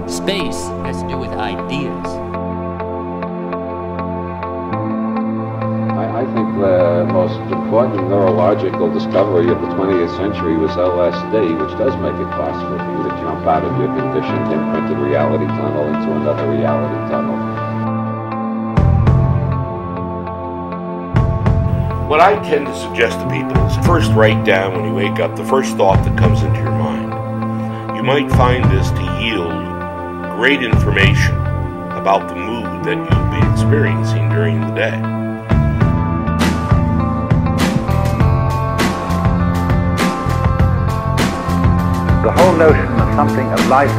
Space has to do with ideas. I think the most important neurological discovery of the 20th century was LSD, which does make it possible for you to jump out of your conditioned, imprinted reality tunnel into another reality tunnel. What I tend to suggest to people is first write down when you wake up the first thought that comes into your mind. You might find this to yield great information about the mood that you'll be experiencing during the day. The whole notion of something of life,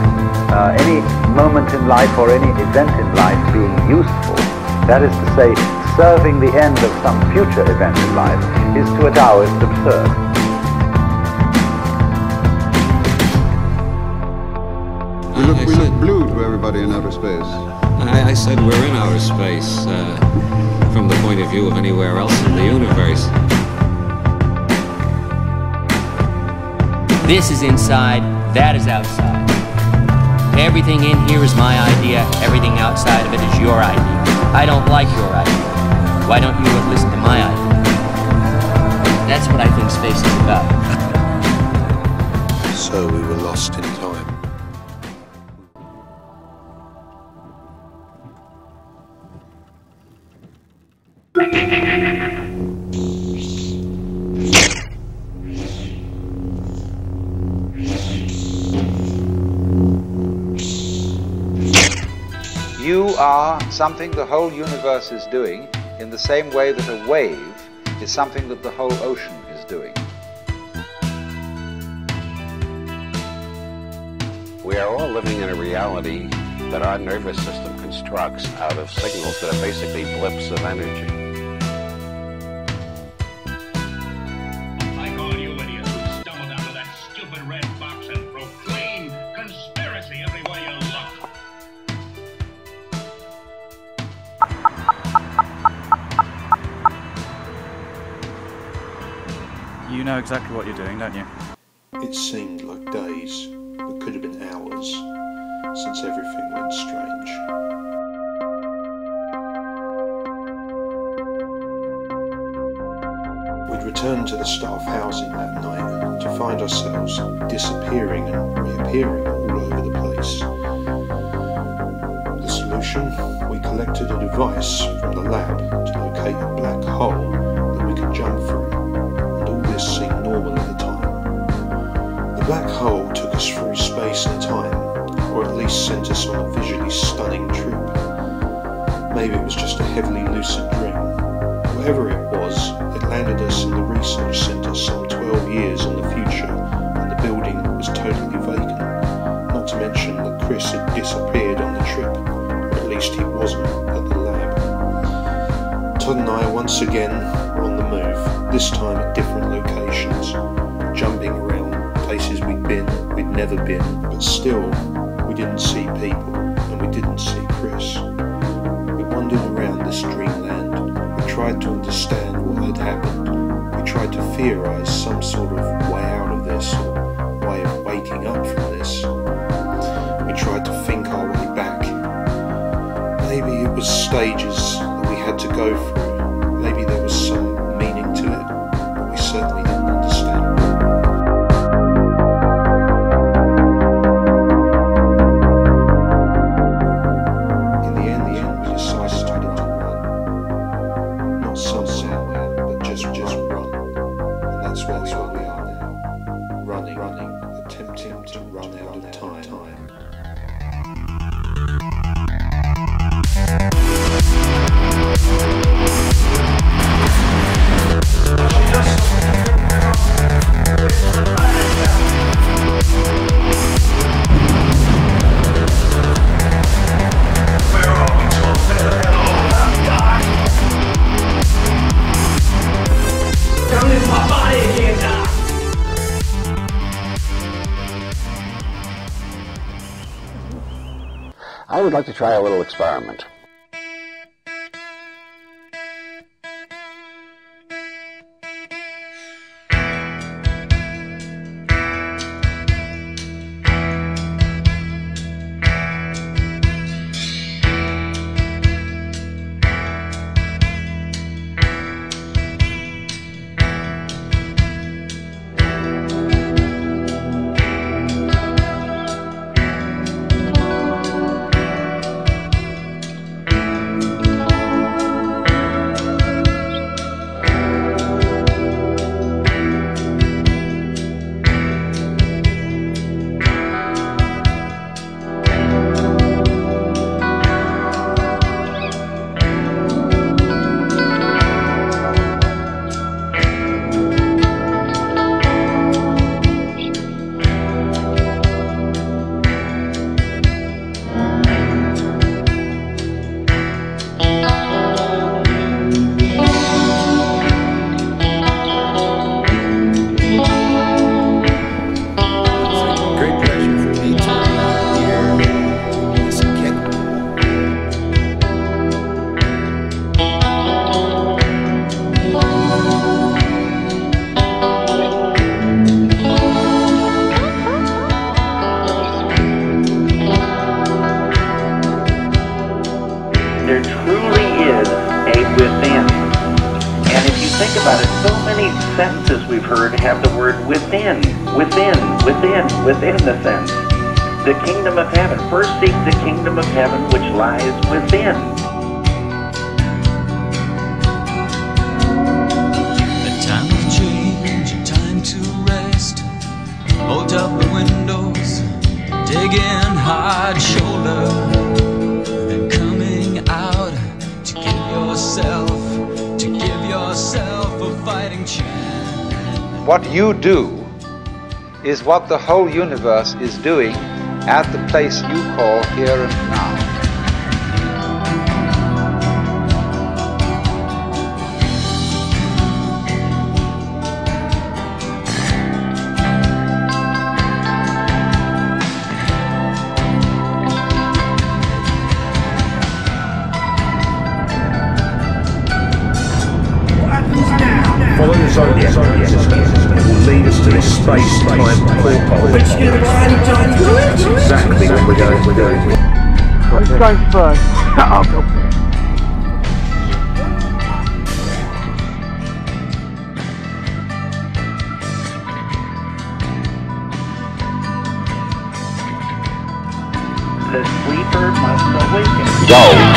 any moment in life or any event in life being useful, that is to say, serving the end of some future event in life, is to a Taoist absurd. We look blue to everybody in outer space. I said we're in outer space, from the point of view of anywhere else in the universe. This is inside, that is outside. Everything in here is my idea, everything outside of it is your idea. I don't like your idea. Why don't you listen to my idea? That's what I think space is about. So we were lost in time. You are something the whole universe is doing in the same way that a wave is something that the whole ocean is doing. We are all living in a reality that our nervous system constructs out of signals that are basically blips of energy. Like all you idiots who stumbled out of that stupid red box and proclaim conspiracy everywhere you look. You know exactly what you're doing, don't you? It seemed like days, but could have been hours, since everything went strange. We'd returned to the staff housing that night to find ourselves disappearing and reappearing all over the place. The solution? We collected a device from the lab to locate a black hole that we could jump through, and all this seemed normal at the time. The black hole took us through space and time, or at least sent us on a visually stunning trip. Maybe it was just a heavily lucid dream. Whatever it was, it landed us in the research centre some 12 years in the future, and the building was totally vacant. Not to mention that Chris had disappeared on the trip, or at least he wasn't at the lab. Todd and I once again were on the move, this time at different locations, jumping around places we'd never been, but still we didn't see people, and we didn't see Chris. We wandered around this dreamland. We tried to understand what had happened. We tried to theorise some sort of way out of this, or way of waking up from this. We tried to think our way back. Maybe it was stages that we had to go through. Maybe there was some meaning to it, but we certainly didn't understand. In the end, we decided to run. Not somewhere, but just run. And that's where we are now. Running, attempting to run out of time. I would like to try a little experiment. about it. So many sentences we've heard have the word within, within, within the sense. The kingdom of heaven. First seek the kingdom of heaven which lies within. A time of change, a time to rest. Bolt up the windows, dig in hard shoulder, then coming out to give yourself a fighting chance. What you do is what the whole universe is doing at the place you call here and now. Follow the zodiac system. It will lead us to this space-time portal. That's exactly what we're doing. Who's going first? I'll go first. The sleeper must awaken. Go.